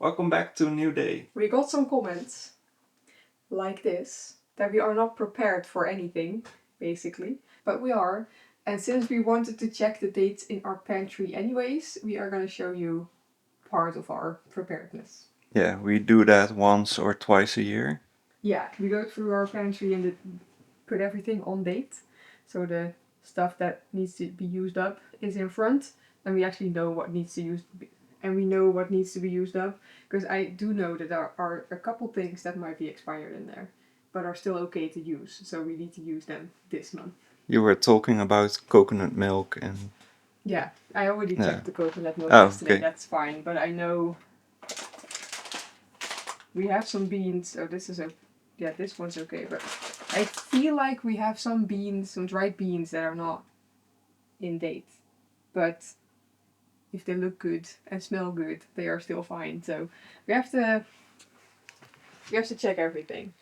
Welcome back to a new day. We got some comments like this, that we are not prepared for anything, basically, but we are. And since we wanted to check the dates in our pantry anyways, we are going to show you part of our preparedness. Yeah, we do that once or twice a year. Yeah, we go through our pantry and put everything on date. So the stuff that needs to be used up is in front, and we actually know what needs to be used up, because I do know that there are a couple things that might be expired in there, but are still okay to use. So we need to use them this month. You were talking about coconut milk and... Yeah, I already checked the coconut milk Oh, yesterday. okay. That's fine, but I know we have some beans. So this one's okay, but I feel like we have some beans, some dried beans that are not in date. But if they look good and smell good, they are still fine. So we have to check everything.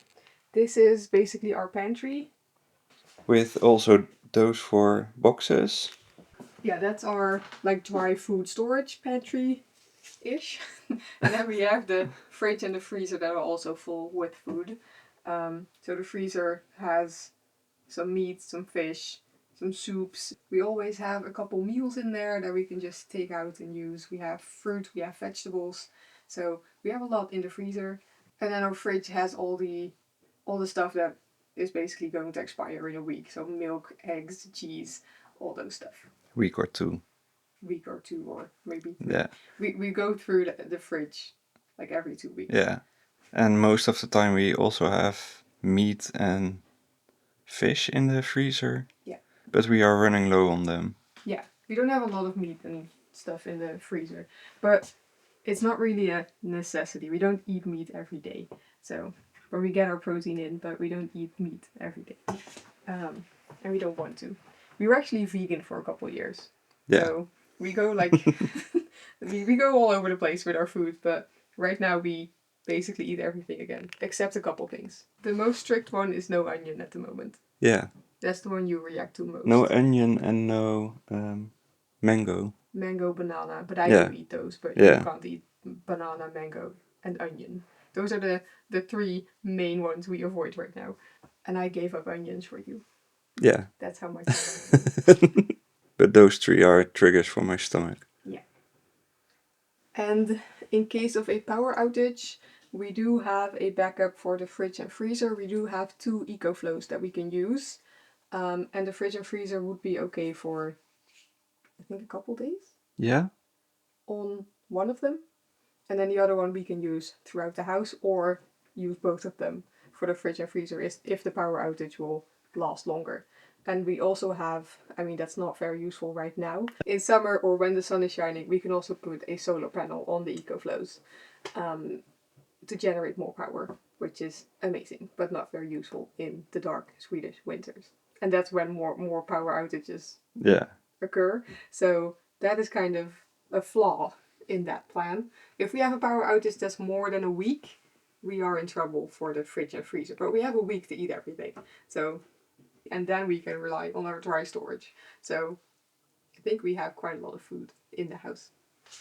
This is basically our pantry. With also those 4 boxes. Yeah, that's our dry food storage pantry-ish. And then we have the fridge and the freezer that are also full with food. So the freezer has some meat, some fish, some soups. We always have a couple meals in there that we can just take out and use. We have fruit, we have vegetables. So we have a lot in the freezer. And then our fridge has all the stuff that is basically going to expire in a week. So milk, eggs, cheese, all those stuff. Week or two, or maybe 3. Yeah. We go through the fridge like every 2 weeks. Yeah. And most of the time we also have meat and fish in the freezer. Yeah. But we are running low on them. Yeah, we don't have a lot of meat and stuff in the freezer, but it's not really a necessity. We don't eat meat every day, so but we get our protein in, but we don't eat meat every day, and we don't want to. We were actually vegan for a couple of years, so we go we go all over the place with our food. But right now we basically eat everything again, except a couple things. The most strict one is no onion at the moment. Yeah. That's the one you react to most. No onion and no mango. Mango, banana, but I do eat those, but you can't eat banana, mango, and onion. Those are the 3 main ones we avoid right now. And I gave up onions for you. Yeah. That's how much I like. But those 3 are triggers for my stomach. Yeah. And in case of a power outage, we do have a backup for the fridge and freezer. We do have 2 EcoFlows that we can use. And the fridge and freezer would be okay for, I think, a couple days. Yeah. On one of them. And then the other one we can use throughout the house, or use both of them for the fridge and freezer if the power outage will last longer. And we also have, that's not very useful right now. In summer or when the sun is shining, we can also put a solar panel on the EcoFlows to generate more power, which is amazing, but not very useful in the dark Swedish winters. And that's when more power outages occur. So that is kind of a flaw in that plan. If we have a power outage that's more than a week, we are in trouble for the fridge and freezer. But we have a week to eat everything. So, and then we can rely on our dry storage. So I think we have quite a lot of food in the house.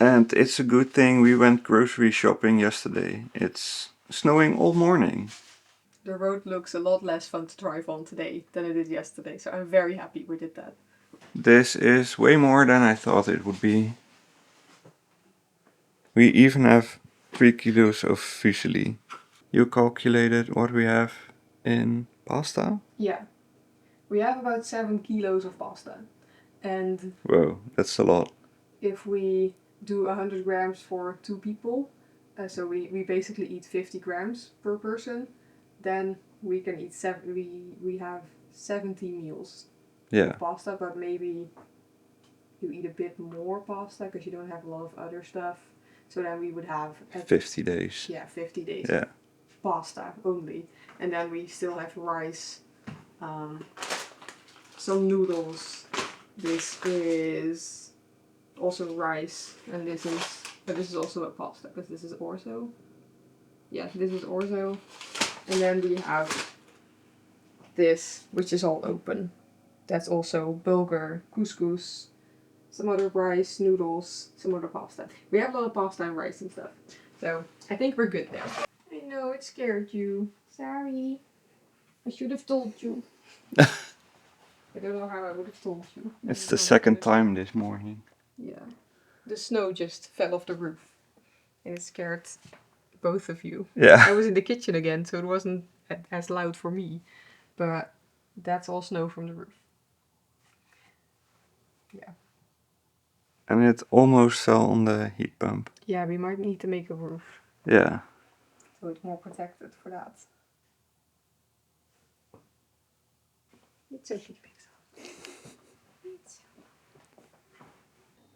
And it's a good thing we went grocery shopping yesterday. It's snowing all morning. The road looks a lot less fun to drive on today than it did yesterday. So I'm very happy we did that. This is way more than I thought it would be. We even have 3 kilos of fusilli. You calculated what we have in pasta? Yeah. We have about 7 kilos of pasta. And whoa, that's a lot. If we do 100 grams for 2 people, so we basically eat 50 grams per person, then we can eat we have 70 meals of pasta, but maybe you eat a bit more pasta because you don't have a lot of other stuff. So then we would have 50 days. Yeah, 50 days. Yeah. Pasta only. And then we still have rice, some noodles. This is also rice, and this is also a pasta because this is orzo. Yeah, this is orzo. And then we have this, which is all open. That's also bulgur, couscous, some other rice, noodles, some other pasta. We have a lot of pasta and rice and stuff. So I think we're good there. I know, it scared you. Sorry. I should have told you. I don't know how I would have told you. It's the second time this morning. Yeah. The snow just fell off the roof. And it scared both of you. Yeah. I was in the kitchen again, so it wasn't as loud for me. But that's all snow from the roof. Yeah. And it almost fell on the heat pump. Yeah, we might need to make a roof. Yeah. So it's more protected for that. It's okay,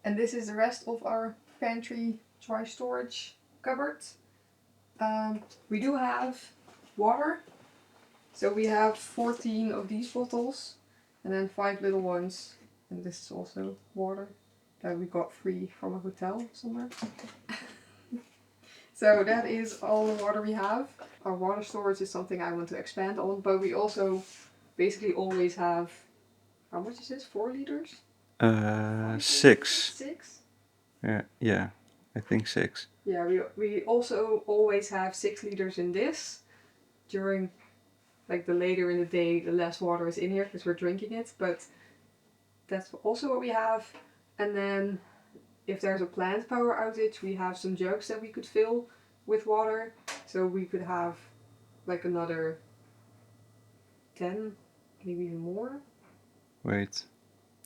and this is the rest of our pantry dry storage cupboard. We do have water. So we have 14 of these bottles and then 5 little ones. And this is also water that we got free from a hotel somewhere. So that is all the water we have. Our water storage is something I want to expand on, but we also basically always have, how much is this? 4 liters? 6. 6? Yeah, I think 6. Yeah, we also always have 6 liters in this. During like the later in the day, the less water is in here because we're drinking it, but that's also what we have. And then if there's a planned power outage, we have some jugs that we could fill with water. So we could have like another 10, maybe even more. Wait,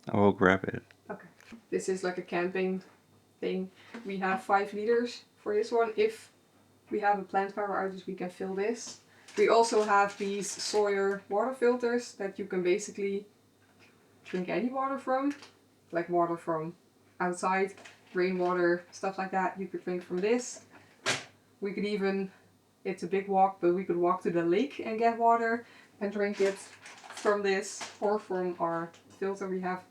I will grab it. Okay. This is like a camping thing. We have 5 liters for this one. If we have a planned power outage, we can fill this. We also have these Sawyer water filters that you can basically drink any water from. Like water from outside, rainwater, stuff like that. You could drink from this. We could even, it's a big walk, but we could walk to the lake and get water and drink it from this or from our filter. We have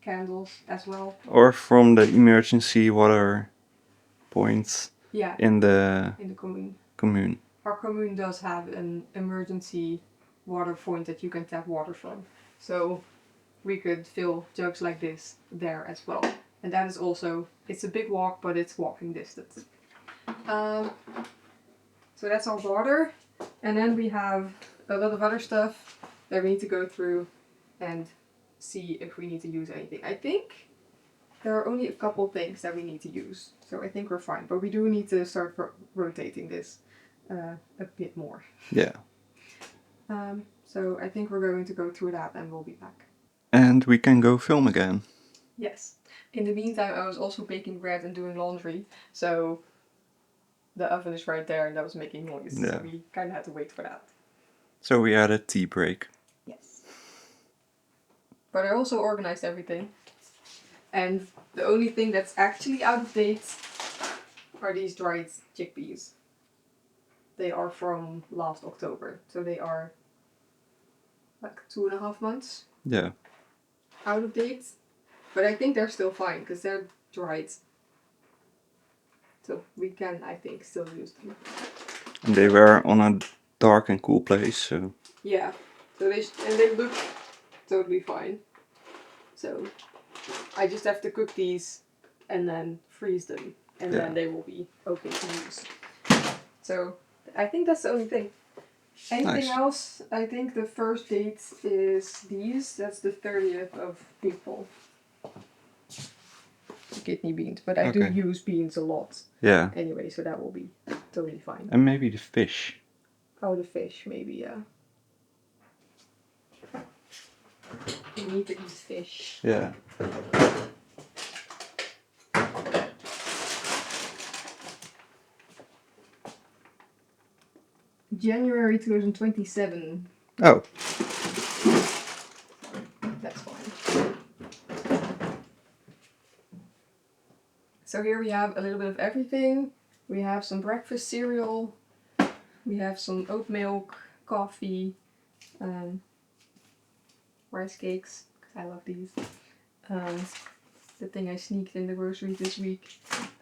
candles as well. Or from the emergency water points in the commune. Our commune does have an emergency water point that you can tap water from. So we could fill jugs like this there as well. And that is also, it's a big walk, but it's walking distance. So that's our water. And then we have a lot of other stuff that we need to go through and see if we need to use anything. I think there are only a couple things that we need to use. So I think we're fine. But we do need to start rotating this a bit more. Yeah. So I think we're going to go through that and we'll be back. And we can go film again. Yes. In the meantime, I was also baking bread and doing laundry. So the oven is right there and that was making noise. Yeah. So we kind of had to wait for that. So we had a tea break. Yes. But I also organized everything. And the only thing that's actually out of date are these dried chickpeas. They are from last October. So they are like 2.5 months. Yeah. Out of date. But I think they're still fine because they're dried. So we can, I think, still use them. And they were on a dark and cool place, so... Yeah. So they look totally fine. So I just have to cook these and then freeze them. And then they will be okay to use. So I think that's the only thing. Anything else? I think the first date is these. That's the 30th of April. Kidney beans. But I do use beans a lot. Yeah. Anyway, so that will be totally fine. And maybe the fish. Oh, the fish, maybe, yeah. You need to eat fish. Yeah. January 2027. Oh. That's fine. So here we have a little bit of everything. We have some breakfast cereal. We have some oat milk, coffee, rice cakes. I love these. The thing I sneaked in the grocery this week.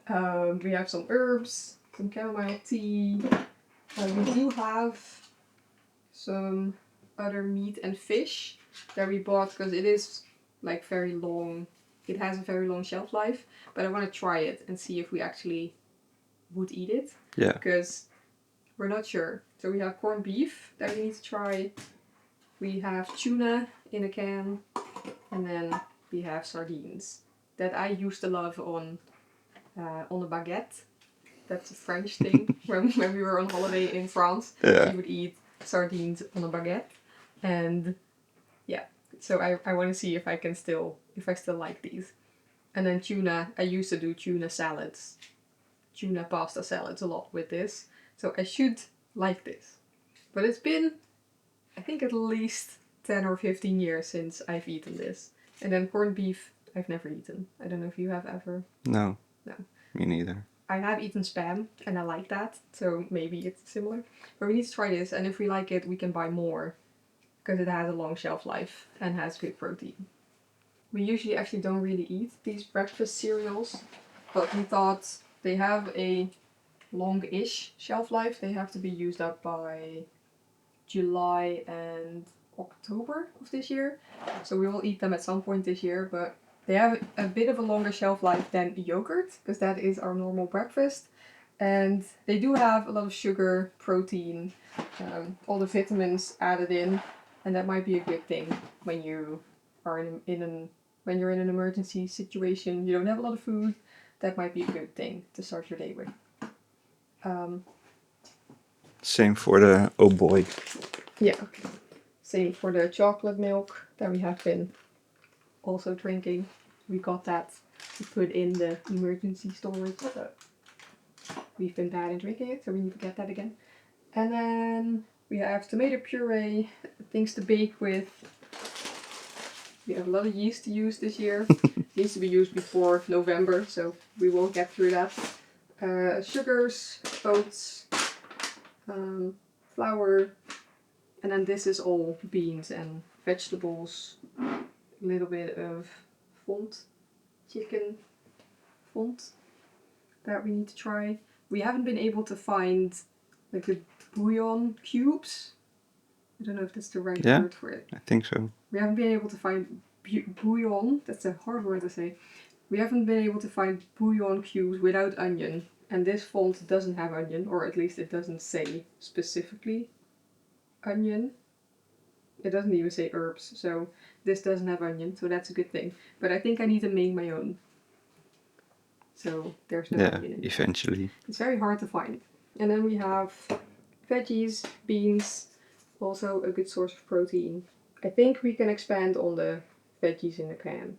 We have some herbs, some chamomile tea. We do have some other meat and fish that we bought because it is like very long. It has a very long shelf life, but I want to try it and see if we actually would eat it. Yeah. Because we're not sure. So we have corned beef that we need to try. We have tuna in a can. And then we have sardines that I used to love on a baguette. That's a French thing. when we were on holiday in France, Yeah. we would eat sardines on a baguette. And yeah, so I want to see if I still like these. And then tuna, I used to do tuna salads, tuna pasta salads a lot with this. So I should like this. But it's been, I think, at least 10 or 15 years since I've eaten this. And then corned beef, I've never eaten. I don't know if you have ever. No. No. Me neither. I have eaten Spam, and I like that. So maybe it's similar. But we need to try this, and if we like it, we can buy more. Because it has a long shelf life and has good protein. We usually actually don't really eat these breakfast cereals. But we thought they have a long-ish shelf life. They have to be used up by July and October of this year. So we will eat them at some point this year, but they have a bit of a longer shelf life than yogurt, because that is our normal breakfast. And they do have a lot of sugar, protein, all the vitamins added in, and that might be a good thing when you are when you're in an emergency situation, you don't have a lot of food. That might be a good thing to start your day with. Same for the oh boy. Yeah. Same for the chocolate milk that we have been also drinking. We got that to put in the emergency storage. So we've been bad in drinking it, so we need to get that again. And then we have tomato puree, things to bake with. We have a lot of yeast to use this year. It needs to be used before November, so we will get through that. Sugars, oats, flour, and then this is all beans and vegetables. A little bit of chicken font that we need to try. We haven't been able to find like the bouillon cubes. I don't know if that's the right word for it. I think so. We haven't been able to find bouillon. That's a hard word to say. We haven't been able to find bouillon cubes without onion. And this font doesn't have onion, or at least it doesn't say specifically onion. It doesn't even say herbs, so this doesn't have onion, so that's a good thing. But I think I need to make my own. So there's no onion in it. Eventually. It's very hard to find. And then we have veggies, beans, also a good source of protein. I think we can expand on the veggies in a can.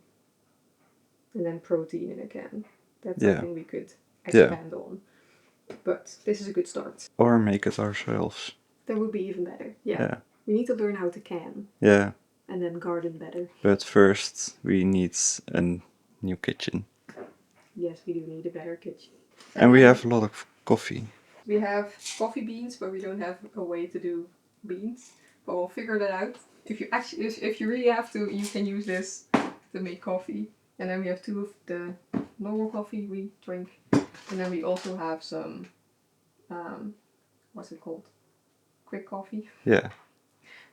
And then protein in a can. That's something we could expand on. But this is a good start. Or make it ourselves. That would be even better. Yeah. We need to learn how to can. Yeah. And then garden better. But first we need a new kitchen. Yes, we do need a better kitchen. And we have a lot of coffee. We have coffee beans, but we don't have a way to do beans. But we'll figure that out. If you really have to, you can use this to make coffee. And then we have 2 of the normal coffee we drink. And then we also have some, what's it called? Quick coffee. Yeah.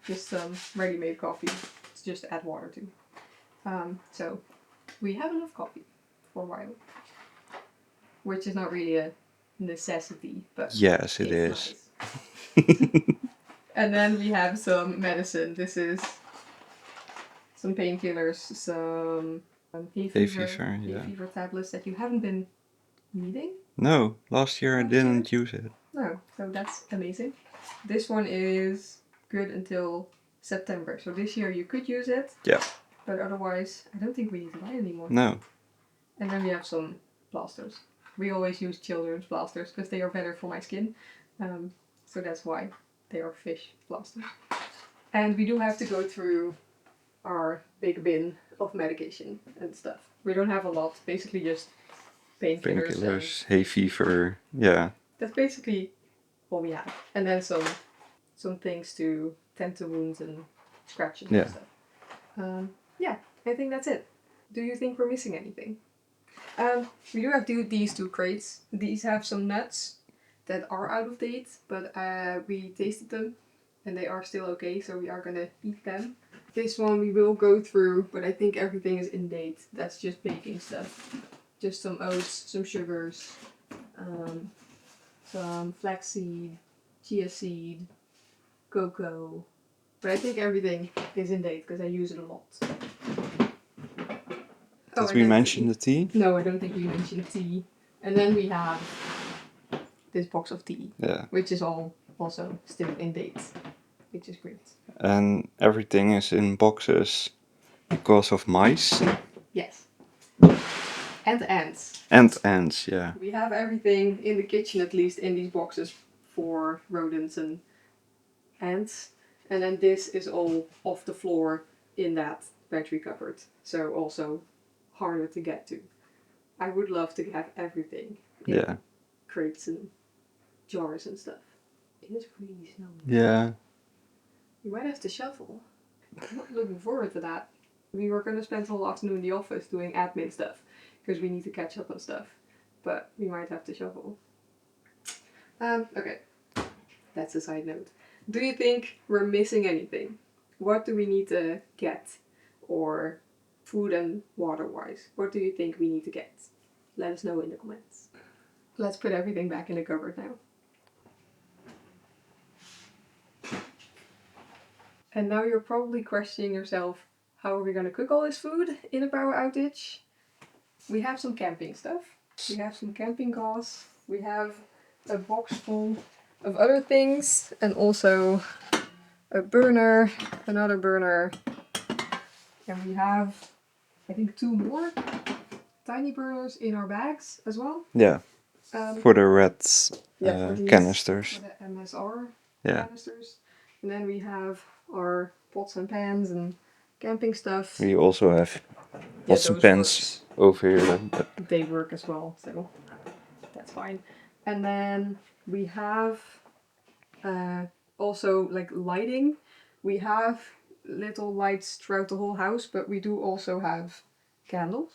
Just some ready-made coffee. It's just add water to. So we have enough coffee for a while. Which is not really a necessity, but yes, it is. Nice. And then we have some medicine. This is some painkillers, some hay fever tablets that you haven't been needing. No, last year I didn't use it. No, so that's amazing. This one is good until September. So this year you could use it. Yeah. But otherwise, I don't think we need to buy it anymore. No. And then we have some plasters. We always use children's plasters because they are better for my skin. So that's why they are fish plasters. And we do have to go through our big bin of medication and stuff. We don't have a lot, basically just painkillers, hay fever, yeah. That's basically all we have. And then some things to tend to wounds and scratches and stuff. Yeah, I think that's it. Do you think we're missing anything? We do have these 2 crates. These have some nuts that are out of date, but we tasted them and they are still okay, so we are gonna eat them. This one we will go through, but I think everything is in date. That's just baking stuff. Just some oats, some sugars, some flaxseed, chia seed, cocoa. But I think everything is in date because I use it a lot. Did we mention the tea? No, I don't think we mentioned tea. And then we have this box of tea, which is all also still in date, which is great. And everything is in boxes because of mice? Yes. And ants. And ants, yeah. We have everything in the kitchen, at least, in these boxes for rodents and ants. And then this is all off the floor in that pantry cupboard. So also harder to get to. I would love to have everything in crates and jars and stuff. It is really snowy. Yeah. You might have to shovel. I'm not looking forward to that. We were going to spend the whole afternoon in the office doing admin stuff because we need to catch up on stuff. But we might have to shovel. Okay. That's a side note. Do you think we're missing anything? What do we need to get? Or food and water wise? What do you think we need to get? Let us know in the comments. Let's put everything back in the cupboard now. And now you're probably questioning yourself, how are we going to cook all this food in a power outage? We have some camping stuff. We have some camping gas. We have a box full of other things. And also a burner, another burner. And we have, I think, 2 more tiny burners in our bags as well. Yeah. For the red canisters. For the MSR canisters. And then we have our pots and pans and camping stuff. We also have pots and pans over here. They work as well, so that's fine. And then we have also like lighting. We have little lights throughout the whole house, but we do also have candles.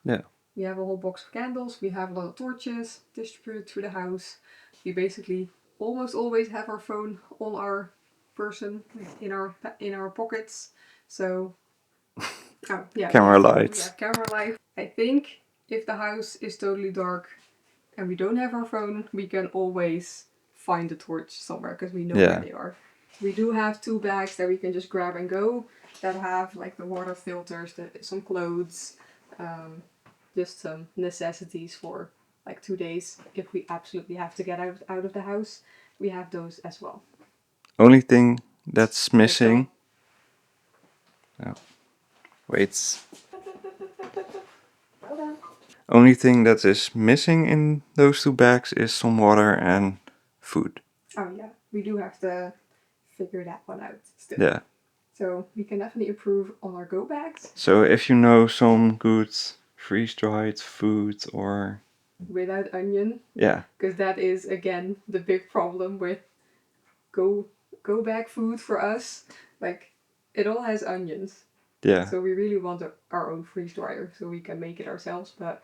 Yeah. We have a whole box of candles. We have a lot of torches distributed through the house. We basically almost always have our phone on our person, in our pockets. So, camera lights. We have camera light. I think if the house is totally dark and we don't have our phone, we can always find a torch somewhere because we know where they are. We do have 2 bags that we can just grab and go that have like the water filters, some clothes, just some necessities for like 2 days if we absolutely have to get out of the house. We have those as well. Only thing that's missing. Oh, wait. Only thing that is missing in those 2 bags is some water and food. Oh yeah, we do have to figure that one out still. Yeah. So we can definitely improve on our go bags. So if you know some good freeze-dried food or... Without onion. Yeah. Because that is, again, the big problem with go bag food for us. Like, it all has onions. Yeah. So we really want our own freeze dryer so we can make it ourselves, but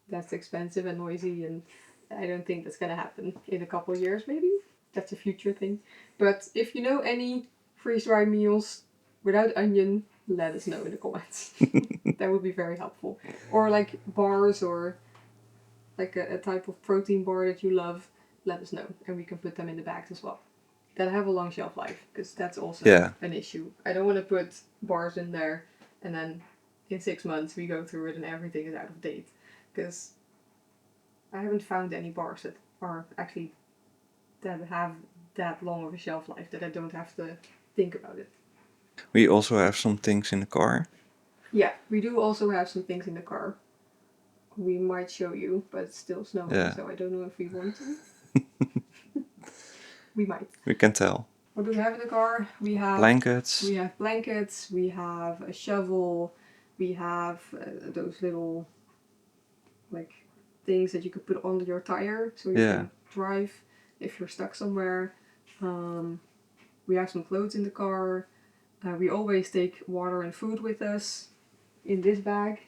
that's expensive and noisy, and I don't think that's gonna happen in a couple of years maybe. That's a future thing. But if you know any freeze dry meals without onion, let us know in the comments. That would be very helpful. Or like bars or like a type of protein bar that you love, let us know and we can put them in the bags as well. That have a long shelf life, because that's also an issue. I don't want to put bars in there and then in 6 months we go through it and everything is out of date. Because I haven't found any bars that are actually that have that long of a shelf life that I don't have to think about it. We also have some things in the car. Yeah, we do also have some things in the car. We might show you, but it's still snowing, so I don't know if we want to. We might. We can tell. What do we have in the car? We have blankets. We have blankets. We have a shovel. We have those little like things that you could put under your tire so you can drive if you're stuck somewhere. We have some clothes in the car. We always take water and food with us in this bag.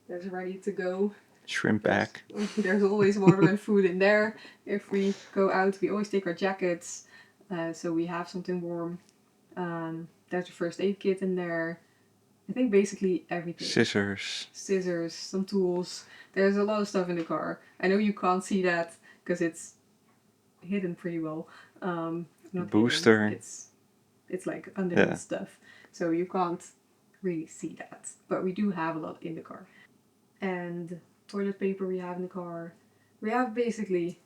That's ready to go. Shrimp bag. There's always water and food in there. If we go out, we always take our jackets, so we have something warm. There's a first aid kit in there. I think basically everything. Scissors, some tools. There's a lot of stuff in the car. I know you can't see that because it's hidden pretty well. Not Booster. hidden. It's like underneath Yeah. stuff, so you can't really see that. But we do have a lot in the car. And toilet paper we have in the car. We have basically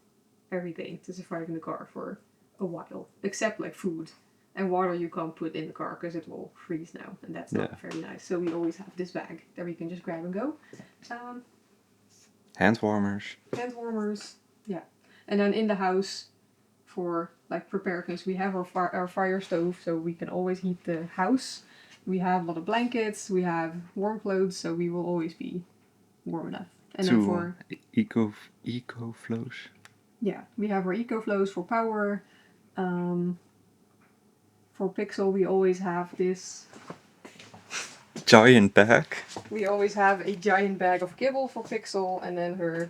everything to survive in the car for a while, except like food and water you can't put in the car because it will freeze now, and that's not very nice. So we always have this bag that we can just grab and go. Hand warmers. Hand warmers, yeah. And then in the house, for like preparedness, we have our fire stove, so we can always heat the house. We have a lot of blankets. We have warm clothes, so we will always be warm enough. And then for eco flows. Yeah, we have our eco flows for power. For Pixel, we always have this giant bag. We always have a giant bag of kibble for Pixel, and then her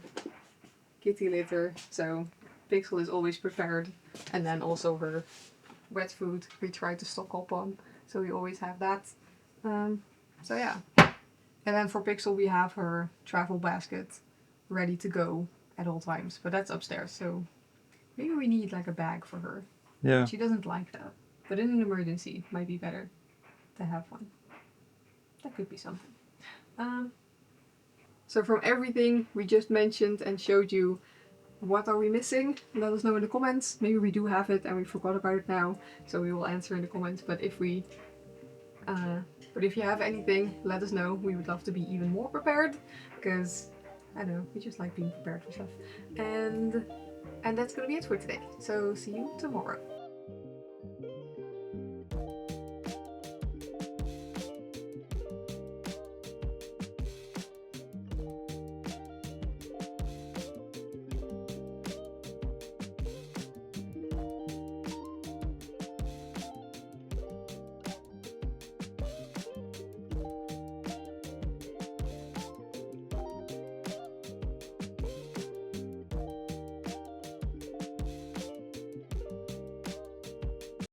kitty litter. So Pixel is always prepared, and then also her wet food we try to stock up on. So we always have that. So yeah. And then for Pixel we have her travel basket ready to go at all times. But that's upstairs, so maybe we need like a bag for her. Yeah. She doesn't like that. But in an emergency, it might be better to have one. That could be something. So from everything we just mentioned and showed you, what are we missing? Let us know in the comments. Maybe we do have it and we forgot about it now, so we will answer in the comments. But if you have anything, let us know. We would love to be even more prepared, because I don't know, we just like being prepared for stuff. And that's gonna be it for today. So see you tomorrow.